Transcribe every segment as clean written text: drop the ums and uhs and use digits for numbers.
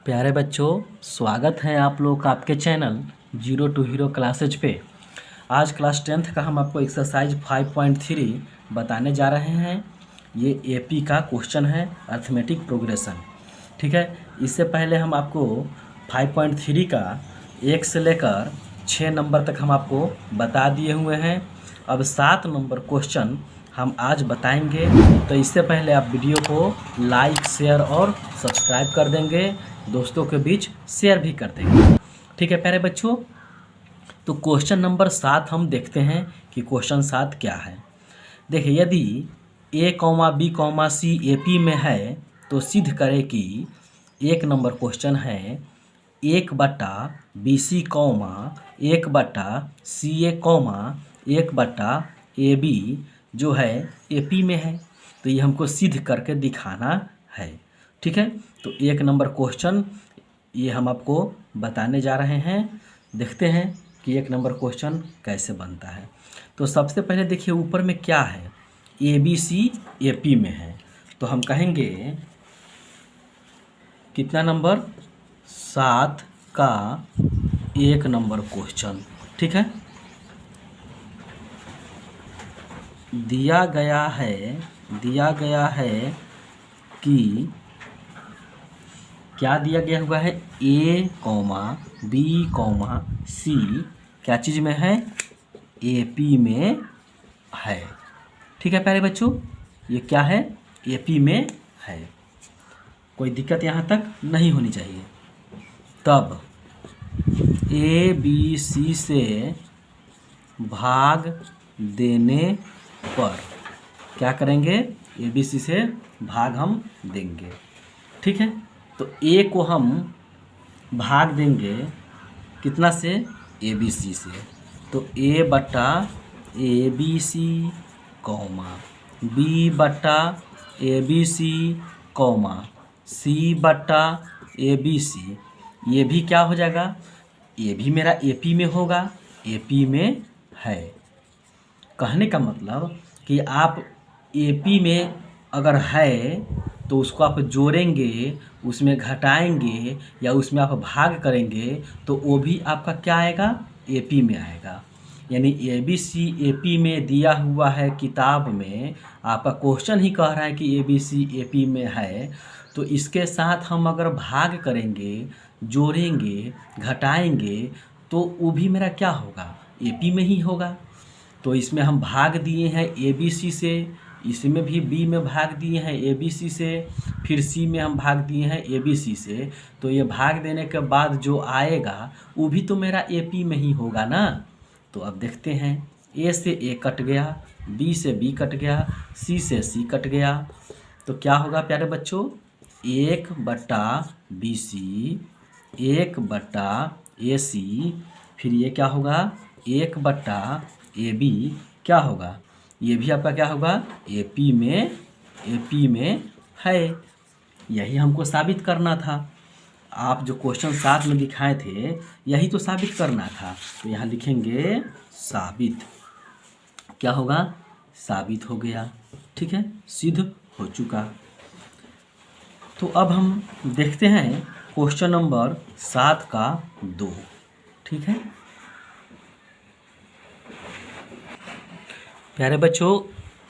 प्यारे बच्चों, स्वागत है आप लोग का आपके channel zero to hero classes पे। आज क्लास 10th का हम आपको एक्सरसाइज 5.3 बताने जा रहे हैं। ये एपी का क्वेश्चन है, अर्थमेटिक प्रोग्रेशन। ठीक है, इससे पहले हम आपको 5.3 का 1 से लेकर 6 नंबर तक हम आपको बता दिए हुए हैं। अब 7 नंबर क्वेश्चन हम आज बताएंगे। तो इससे पहले आप वीडियो को लाइक, शेयर और सब्सक्राइब कर देंगे, दोस्तों के बीच शेयर भी कर देंगे। ठीक है प्यारे बच्चों, तो क्वेश्चन नंबर 7 हम देखते हैं कि क्वेश्चन 7 क्या है। देखिए, यदि A comma B comma C A P में है तो सिद्ध करें कि 1 नंबर क्वेश्चन है 1/BC comma 1/CA comma 1/AB जो है एपी में है। तो ये हमको सिद्ध करके दिखाना है। ठीक है, तो 1 नंबर क्वेश्चन ये हम आपको बताने जा रहे हैं। देखते हैं कि 1 नंबर क्वेश्चन कैसे बनता है। तो सबसे पहले देखिए ऊपर में क्या है, ABC AP में है। तो हम कहेंगे कितना नंबर, 7 का 1 नंबर क्वेश्चन। ठीक है, दिया गया है कि क्या दिया गया हुआ है, A comma B comma C क्या चीज़ में है, AP में है। ठीक है प्यारे बच्चों, ये क्या है, AP में है। कोई दिक्कत यहाँ तक नहीं होनी चाहिए। तब ABC से भाग देने पर क्या करेंगे, ABC से भाग हम देंगे। ठीक है, तो A को हम भाग देंगे कितना से, ABC से। तो A/ABC comma B/ABC comma C/ABC, ये भी क्या हो जाएगा, ये भी मेरा AP में होगा, AP में है। कहने का मतलब कि आप AP में अगर है तो उसको आप जोड़ेंगे, उसमें घटाएंगे या उसमें आप भाग करेंगे तो वो भी आपका क्या आएगा, AP में आएगा। यानी ABC AP में दिया हुआ है किताब में, आपका क्वेश्चन ही कह रहा है कि ABC AP में है। तो इसके साथ हम अगर भाग करेंगे, जोड़ेंगे, घटाएंगे तो वो भी मेरा क्या होगा, AP में ही होगा। तो इसमें हम भाग दिए हैं ABC से, इसमें भी B में भाग दिए हैं ABC से, फिर C में हम भाग दिए हैं ABC से। तो ये भाग देने के बाद जो आएगा वो भी तो मेरा AP में ही होगा ना। तो अब देखते हैं, A से A कट गया, B से B कट गया, C से C कट गया। तो क्या होगा प्यारे बच्चों, 1/BC 1/AC, फिर ये क्या होगा 1/AB क्या होगा, ये भी आपका क्या होगा, AP में है। यही हमको साबित करना था। आप जो क्वेश्चन 7 में दिखाए थे यही तो साबित करना था। तो यहाँ लिखेंगे साबित, क्या होगा, साबित हो गया। ठीक है, सिद्ध हो चुका। तो अब हम देखते हैं क्वेश्चन नंबर 7 का 2। ठीक है प्यारे बच्चों,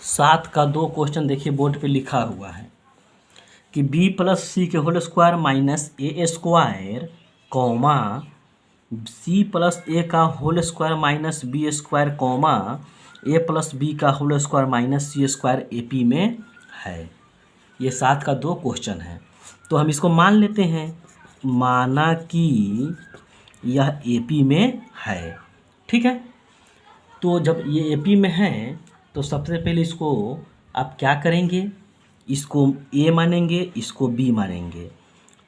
7 का 2 क्वेश्चन देखिए बोर्ड पे लिखा हुआ है कि B+C² minus A² comma C+A² minus B² comma A+B² minus C² AP में है। ये 7 का 2 क्वेश्चन है। तो हम इसको मान लेते हैं, माना कि यह AP में है। ठीक है, तो जब ये AP में है तो सबसे पहले इसको आप क्या करेंगे, इसको A मानेंगे, इसको B मानेंगे।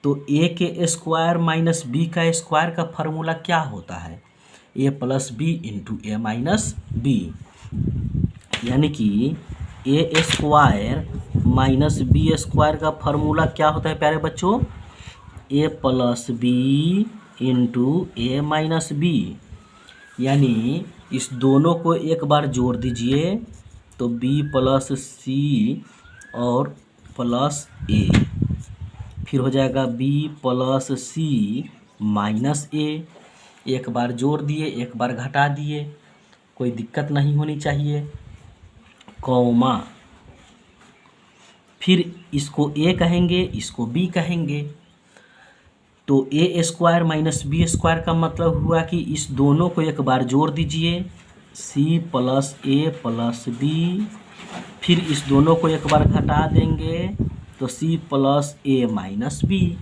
तो A के स्क्वायर माइनस B का स्क्वायर का फार्मूला क्या होता है, A+B into A minus B। यानी कि A² माइनस B² का फार्मूला क्या होता है प्यारे बच्चों, A+B into A minus B। यानी इस दोनों को एक बार जोड़ दीजिए तो B+C और +A फिर हो जाएगा बी प्लस सी माइनस ए। एक बार जोड़ दिए, एक बार घटा दिए, कोई दिक्कत नहीं होनी चाहिए, कॉमा। फिर इसको ए कहेंगे, इसको बी कहेंगे। तो ए स्क्वायर माइनस बी स्क्वायर का मतलब हुआ कि इस दोनों को एक बार जोड़ दीजिए, सी प्लस ए प्लस बी। फिर इस दोनों को एक बार घटा देंगे तो सी प्लस ए माइनस बी।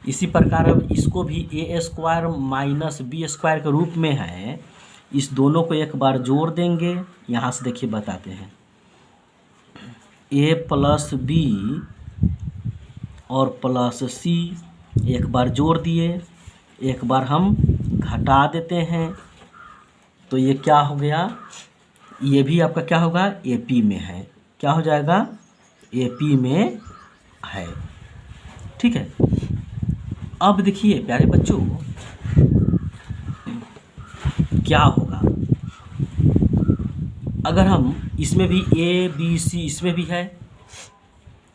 इसी प्रकार अब इसको भी ए स्क्वायर माइनस बी स्क्वायर के रूप में है, इस दोनों को एक बार जोड़ देंगे। यहाँ से देखिए बताते हैं, ए प्लस बी और प्लस सी एक बार जोड़ दिए, एक बार हम घटा देते हैं, तो ये क्या हो गया, ये भी आपका क्या होगा, एपी में है। क्या हो जाएगा, एपी में है। ठीक है। अब देखिए प्यारे बच्चों, क्या होगा अगर हम इसमें भी ए बी सी, इसमें भी है,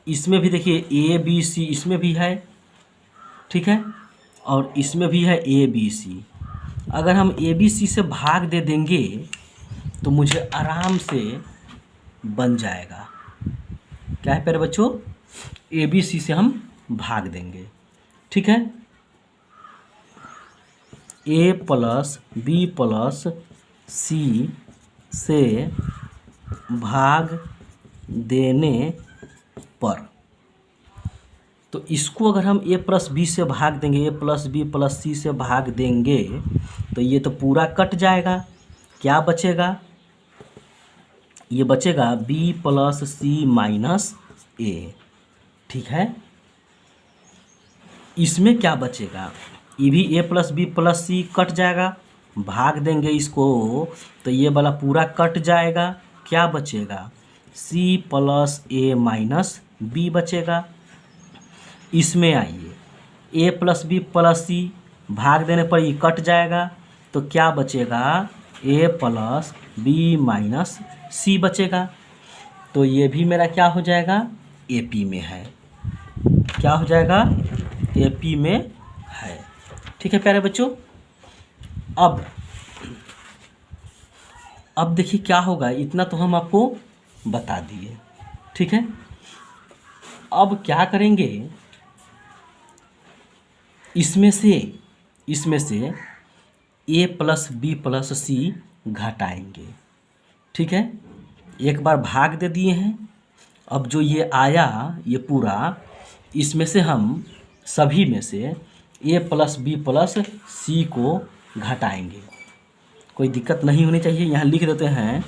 इसमें भी देखिए ए बी सी इसमें भी है, ठीक है, और इसमें भी है ए बी सी। अगर हम ए बी सी से भाग दे देंगे तो मुझे आराम से बन जाएगा। क्या है प्यारे बच्चों, ए बी सी से हम भाग देंगे। ठीक है, ए प्लस बी प्लस सी से भाग देने पर, तो इसको अगर हम ए प्लस बी से भाग देंगे, ए प्लस बी प्लस सी से भाग देंगे, तो ये तो पूरा कट जाएगा। क्या बचेगा, ये बचेगा बी प्लस सी माइनस ए। ठीक है, इसमें क्या बचेगा, ये भी ए प्लस बी प्लस सी कट जाएगा, भाग देंगे इसको तो ये वाला पूरा कट जाएगा। क्या बचेगा, सी प्लस ए माइनस बी बचेगा। इसमें आइए, ए प्लस बी प्लस सी भाग देने पर ये कट जाएगा, तो क्या बचेगा, ए प्लस बी माइनस सी बचेगा। तो ये भी मेरा क्या हो जाएगा, एपी में है। क्या हो जाएगा, एपी में है। ठीक है प्यारे बच्चों, अब देखिए क्या होगा, इतना तो हम आपको बता दिए। ठीक है, अब क्या करेंगे, इसमें से ए प्लस बी प्लस सी घटाएंगे। ठीक है, एक बार भाग दे दिए हैं, अब जो ये आया ये पूरा, इसमें से हम सभी में से ए प्लस बी प्लस सी को घटाएंगे। कोई दिक्कत नहीं होनी चाहिए, यहाँ लिख देते हैं।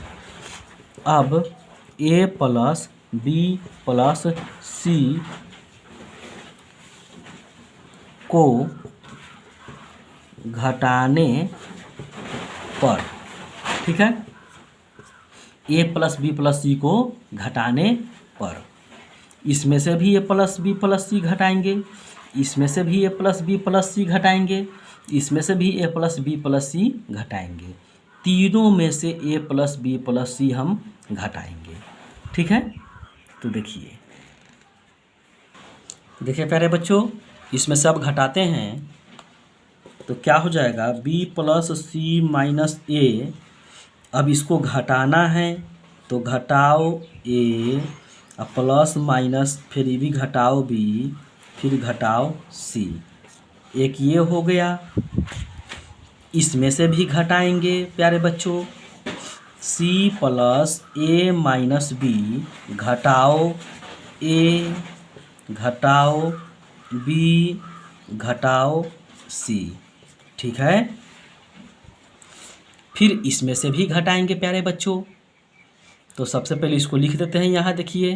अब ए प्लस बी प्लस सी को घटाने पर, ठीक है, ए प्लस बी प्लस सी को घटाने पर, इसमें से भी ए प्लस बी प्लस सी घटाएंगे, इसमें से भी ए प्लस बी प्लस सी घटाएंगे, इसमें से भी ए प्लस बी प्लस सी घटाएंगे। तीनों में से ए प्लस बी प्लस सी हम घटाएंगे। ठीक है, तो देखिए प्यारे बच्चों, इसमें सब घटाते हैं तो क्या हो जाएगा, बी प्लस सी माइनस ए। अब इसको घटाना है तो घटाओ ए, प्लस माइनस, फिर ये भी घटाओ बी, फिर घटाओ सी। एक ये हो गया। इसमें से भी घटाएंगे प्यारे बच्चों, सी प्लस ए माइनस बी घटाओ ए घटाओ बी घटाओ सी। ठीक है, फिर इसमें से भी घटाएंगे प्यारे बच्चों। तो सबसे पहले इसको लिख देते हैं, यहाँ देखिए,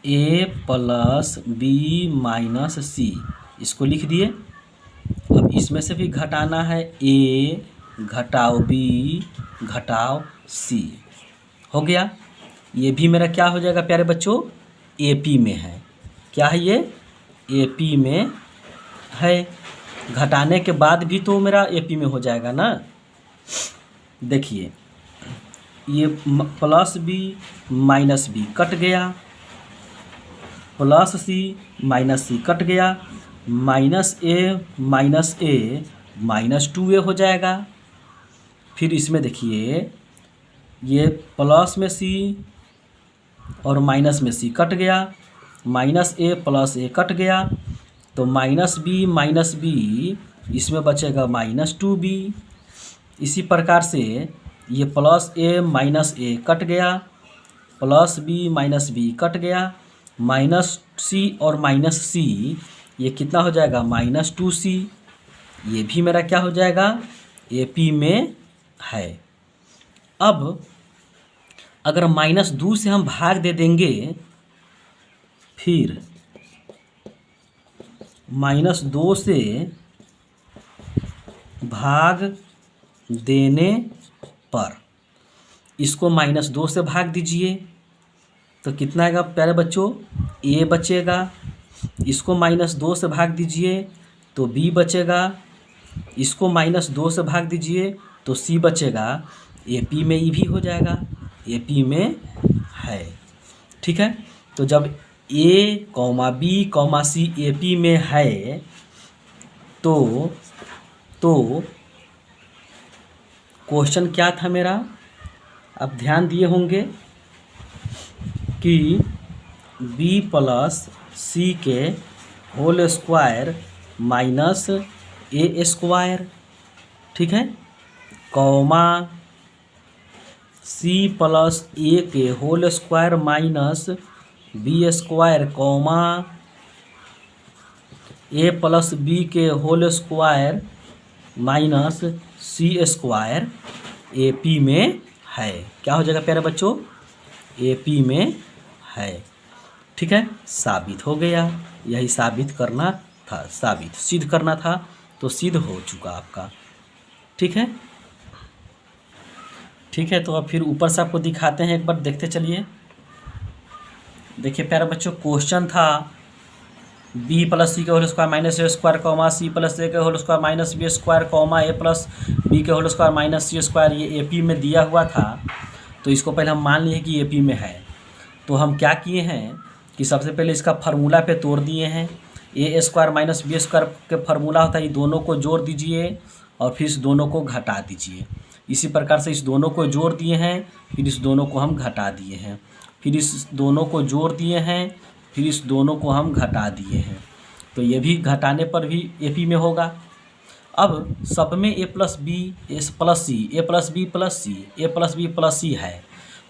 ए प्लस बी माइनस सी, इसको लिख दिए। अब इसमें से भी घटाना है, ए घटाओ बी घटाओ सी। हो गया, ये भी मेरा क्या हो जाएगा प्यारे बच्चों, एपी में है। क्या है ये, एपी में है। घटाने के बाद भी तो मेरा एपी में हो जाएगा ना। देखिए, ये plus b minus b cut गया, plus c minus c cut गया, माइनस ए माइनस 2a हो जाएगा। फिर इसमें देखिए ये प्लस में सी और माइनस में सी कट गया, minus A plus a cut गया, तो माइनस बी इसमें बचेगा माइनस 2b। इसी प्रकार से ये प्लस ए कट गया, plus b minus b cut गया, माइनस सी और माइनस सी ये कितना हो जाएगा माइनस 2c। ये भी मेरा क्या हो जाएगा AP में है। अब अगर माइनस 2 से हम भाग दे देंगे, फिर माइनस 2 से भाग देने पर इसको माइनस 2 से भाग दीजिए तो कितना आएगा प्यारे बच्चों, A बचेगा। इसको माइनस 2 से भाग दीजिए तो B बचेगा। इसको माइनस 2 से भाग दीजिए तो C बचेगा। AP में E भी हो जाएगा, AP में है। ठीक है, तो जब A, B, C AP में है तो क्वेश्चन क्या था मेरा, आप ध्यान दिए होंगे कि B प्लस C के whole square minus A square, ठीक है, कॉमा C प्लस A के whole square minus B square, comma A plus B के whole square minus C square AP में है। क्या हो जाएगा प्यारे बच्चों, AP में है। ठीक है, साबित हो गया। यही साबित करना था, सिद्ध करना था, तो सिद्ध हो चुका आपका। ठीक है, तो अब फिर ऊपर से आपको दिखाते हैं, एक बार देखते चलिए। देखिए प्यारे बच्चों, क्वेश्चन था B प्लस सी के whole square minus a square, comma C plus a के whole square minus B square, comma A plus B के whole square minus C square. ये AP में दिया हुआ था, तो इसको पहले हम मान लिए कि AP में है। तो हम क्या किए हैं कि सबसे पहले इसका फार्मूला पे तोड़ दिए हैं। A square minus B square के फार्मूला होता है, ये दोनों को जोड़ दीजिए और फिर इस दोनों को घटा दीजिए। इसी प्रकार से इस दोनों को जोड़ दिए हैं, फिर इस दोनों को हम घटा दिए हैं, फिर इस दोनों को जोड़ दिए हैं, फिर इस दोनों को हम घटा दिए हैं। तो ये भी घटाने पर भी AP में होगा। अब सब में A plus B plus C, A plus B plus C, A plus B plus C है,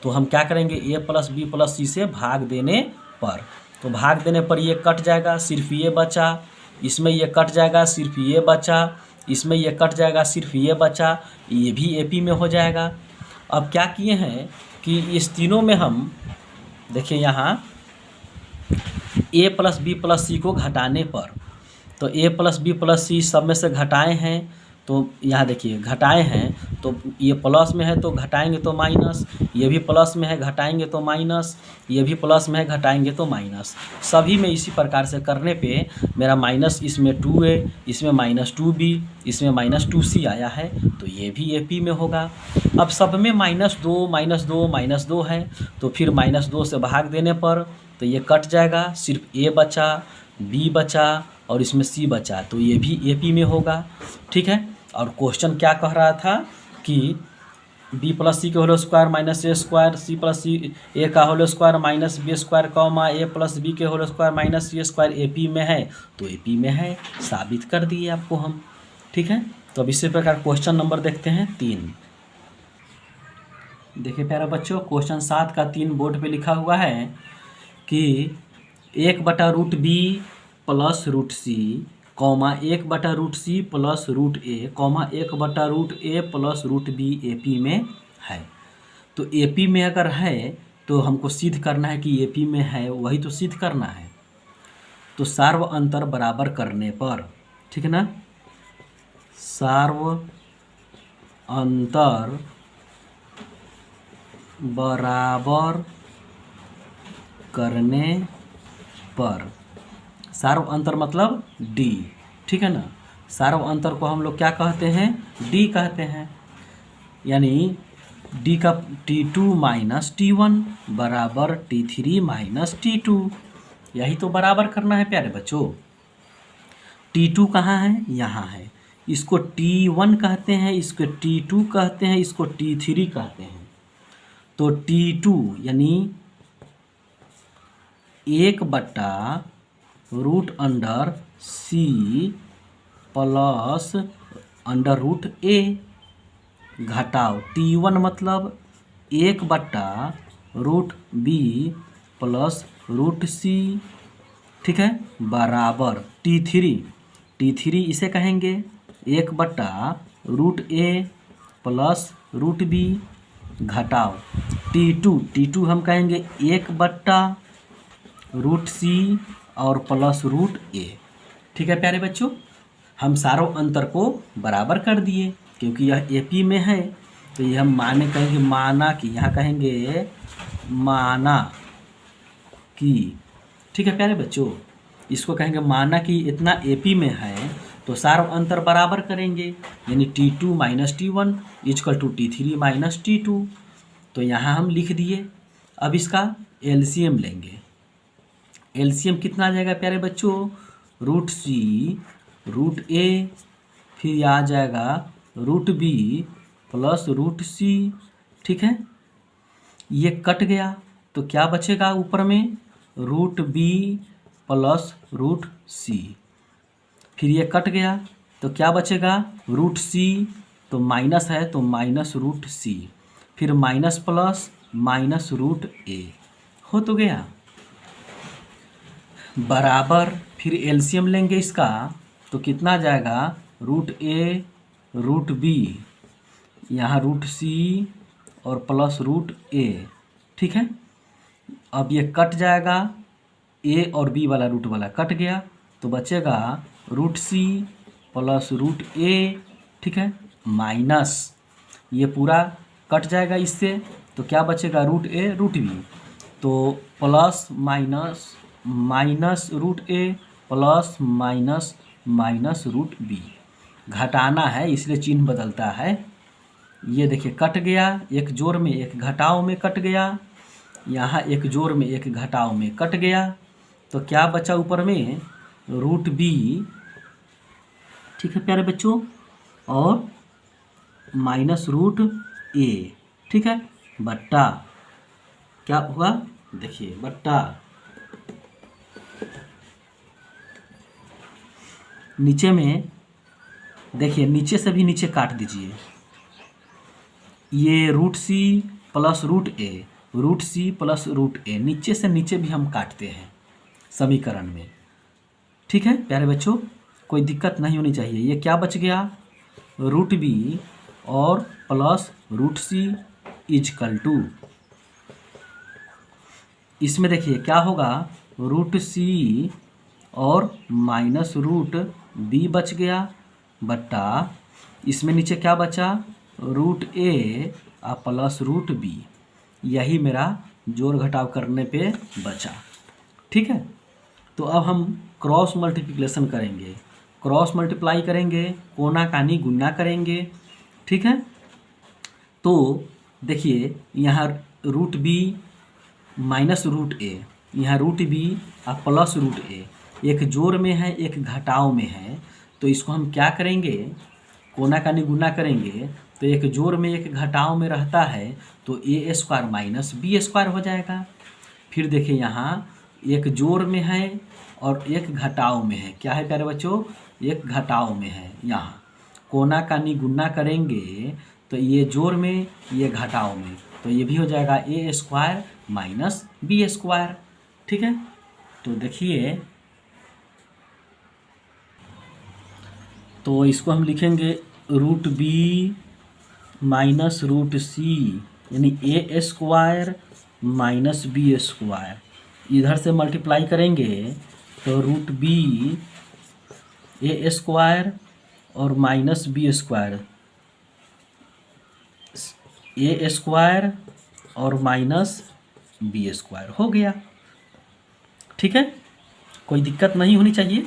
तो हम क्या करेंगे, A plus B plus C से भाग देने पर, तो भाग देने पर ये कट जाएगा, सिर्फ ये बचा, इसमें ये कट जाएगा, सिर्फ ये बचा, इसमें ये कट जाएगा, सिर्फ ये बचा, ये भी AP में हो जाएगा। अब क्या किए हैं कि इस तीनों में हम देखिए यहाँ A plus B plus C को घटाने पर, तो A plus B plus C सब में से घटाए हैं, तो यहाँ देखिए घटाए हैं, तो ये प्लस में है तो घटाएंगे तो माइनस, ये भी प्लस में है घटाएंगे तो माइनस, ये भी प्लस में है घटाएंगे तो माइनस। सभी में इसी प्रकार से करने पे मेरा माइनस इसमें 2A, इसमें माइनस 2B, इसमें माइनस 2C आया है, तो ये भी AP में होगा। अब सब में माइनस 2 है, तो फिर माइनस 2 से भाग देने पर तो ये कट जाएगा, सिर्फ A बचा, B बचा और इसमें C बचा, तो ये भी AP में होगा। ठीक है, और क्वेश्चन क्या कह रहा था कि B प्लस C के whole square minus A square, C plus A का whole square minus B square, comma A plus B के whole square minus C square AP में है, तो AP में है, साबित कर दिए आपको हम। ठीक है, तो अब इसी प्रकार क्वेश्चन नंबर देखते हैं 3। देखिए प्यारे बच्चों, क्वेश्चन 7 का 3 बोर्ड पे लिखा हुआ है कि 1/√B plus √C, comma 1/√C plus √A, comma 1/√A plus √B AP में है। तो AP में अगर है तो हमको सिद्ध करना है कि AP में है, वहीとसिद्ध करना है। तो सार्व अंतर बराबर करने पर, ठीक है ना, सार्व अंतर बराबर करने पर, सार्व अंतर मतलब D, ठीक है ना, सार्व अंतर को हम लोग क्या कहते हैं, D कहते हैं, यानी D का T2 माइनस T1 बराबर T3 माइनस T2, यही तो बराबर करना है प्यारे बच्चों। T2 कहाँ है? यहाँ है। इसको T1 कहते हैं, इसको T2 कहते हैं, इसको T3 कहते हैं। तो T2 यानी 1/√C प्लस √A घटाओ T1 मतलब 1/√B प्लस √C, ठीक है, बराबर T3 इसे कहेंगे 1/√A प्लस √B घटाओ T2 हम कहेंगे 1/√C और प्लस √A। ठीक है प्यारे बच्चों, हम सारों अंतर को बराबर कर दिए क्योंकि यह AP में है। तो यह हम माने कहेंगे माना कि, यहाँ कहेंगे माना कि, ठीक है प्यारे बच्चों, इसको कहेंगे माना कि इतना AP में है तो सारों अंतर बराबर करेंगे, यानी T2 minus T1 equal to T3 minus T2। तो यहाँ हम लिख दिए। अब इसका LCM लेंगे। LCM कितना आ जाएगा प्यारे बच्चों? √C √A फिर आ जाएगा √B प्लस √C, ठीक है। ये कट गया तो क्या बचेगा ऊपर में? √B plus √C। फिर ये कट गया तो क्या बचेगा? √C, तो माइनस है तो माइनस √C, फिर माइनस प्लस माइनस √A हो तो गया बराबर। फिर LCM लेंगे इसका तो कितना आ जाएगा? √A √B, यहाँ √C और प्लस √A, ठीक है। अब ये कट जाएगा, A और B वाला रूट वाला कट गया तो बचेगा √C प्लस √A, ठीक है, माइनस ये पूरा कट जाएगा इससे तो क्या बचेगा? √A √B, तो plus minus minus √A plus minus minus √B। घटाना है इसलिए चिन्ह बदलता है। ये देखिए कट गया, एक जोड़ में एक घटाव में कट गया, यहाँ एक जोड़ में एक घटाव में कट गया तो क्या बचा ऊपर में? √B, ठीक है प्यारे बच्चों, और माइनस √A, ठीक है, बट्टा क्या हुआ देखिए बट्टा नीचे में देखिए, नीचे से भी नीचे काट दीजिए। ये √C plus √A, √C plus √A, नीचे से नीचे भी हम काटते हैं समीकरण में, ठीक है प्यारे बच्चों, कोई दिक्कत नहीं होनी चाहिए। ये क्या बच गया? √B और प्लस √C इजकल टू, इसमें देखिए क्या होगा? √C और माइनस √B बच गया बट्टा इसमें नीचे क्या बचा? √A और प्लस √B। यही मेरा जोड़ घटाव करने पे बचा, ठीक है। तो अब हम क्रॉस मल्टीप्लिकेशन करेंगे, क्रॉस मल्टीप्लाई करेंगे, कोना कानी गुना करेंगे, ठीक है। तो देखिए यहाँ √B माइनस √A, यहाँ √B और प्लस √A, एक जोड़ में है एक घटाव में है, तो इसको हम क्या करेंगे? कोना कानी गुना करेंगे तो एक जोड़ में एक घटाव में रहता है तो A² माइनस B² हो जाएगा। फिर देखिए यहाँ एक जोड़ में है और एक घटाव में है, क्या है प्यारे बच्चों? एक घटाव में है। यहाँ कोना कानी गुना करेंगे तो ये जोड़ में ये घटाव में, तो ये भी हो जाएगा A² माइनस B², ठीक है। तो देखिए, तो इसको हम लिखेंगे √B माइनस √C यानी A² माइनस B²। इधर से मल्टीप्लाई करेंगे तो √B A² और माइनस B², A² और माइनस B² हो गया, ठीक है, कोई दिक्कत नहीं होनी चाहिए।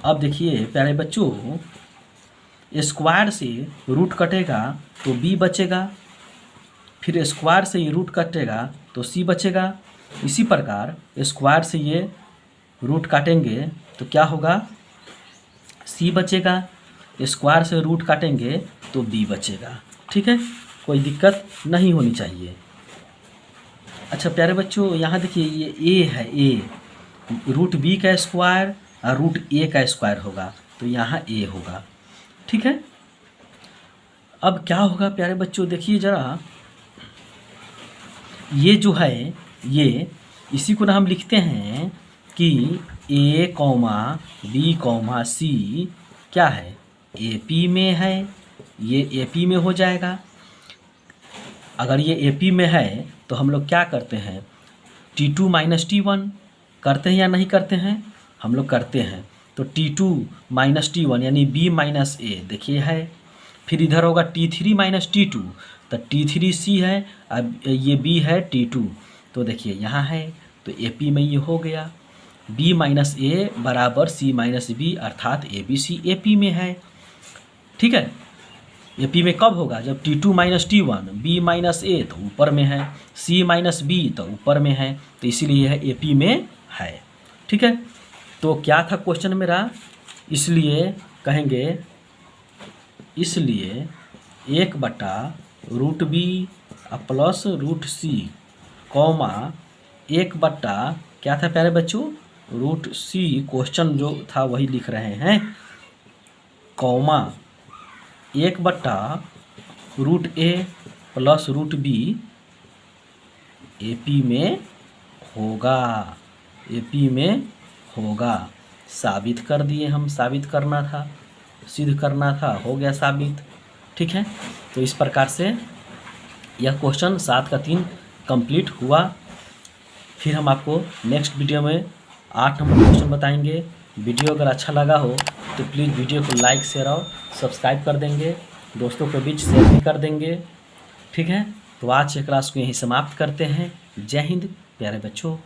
अब देखिए प्यारे बच्चों, स्क्वायर से रूट कटेगा तो B बचेगा, फिर स्क्वायर से ये रूट कटेगा तो C बचेगा, इसी प्रकार स्क्वायर से ये रूट काटेंगे तो क्या होगा, सी बचेगा, स्क्वायर से रूट काटेंगे तो बी बचेगा। ठीक है, कोई दिक्कत नहीं होनी चाहिए। अच्छा प्यारे बच्चों, यहाँ देखिए ये ए है, ए रूट बी का स्क्वायर और रूट ए का स्क्वायर होगा तो यहाँ ए होगा। ठीक है, अब क्या होगा प्यारे बच्चों, देखिए ज़रा, ये जो है ये इसी को ना हम लिखते हैं कि ए कॉमा बी कॉमा सी क्या है, ए पी में है, ये ए पी में हो जाएगा। अगर ये ए पी में है तो हम लोग क्या करते हैं, T2 माइनस T1 करते हैं या नहीं करते हैं, हम लोग करते हैं। तो T2 माइनस T1 यानी B माइनस ए देखिए है, फिर इधर होगा T3 माइनस T2 तो T3 C है, अब ये B है T2 तो देखिए यहाँ है, तो AP में ये हो गया। B माइनस ए बराबर C माइनस बी अर्थात ABC AP में है। ठीक है, AP में कब होगा, जब T2 minus T1 B minus ए तो ऊपर में है, C माइनस बी तो ऊपर में है, तो इसीलिए यह AP में है। ठीक है, तो क्या था क्वेश्चन मेरा, इसलिए कहेंगे, इसलिए 1/√B प्लस √C कॉमा 1/ क्या था प्यारे बच्चों, √C, क्वेश्चन जो था वही लिख रहे हैं, comma 1/√A plus √B AP में होगा, AP में होगा। साबित कर दिए हम, साबित करना था, सिद्ध करना था, हो गया साबित। ठीक है, तो इस प्रकार से यह क्वेश्चन 7 का 3 कंप्लीट हुआ। फिर हम आपको नेक्स्ट वीडियो में 8 नंबर क्वेश्चन बताएंगे। वीडियो अगर अच्छा लगा हो तो प्लीज़ वीडियो को लाइक शेयर और सब्सक्राइब कर देंगे, दोस्तों के बीच शेयर भी कर देंगे। ठीक है, तो आज के क्लास को यहीं समाप्त करते हैं। जय हिंद प्यारे बच्चों।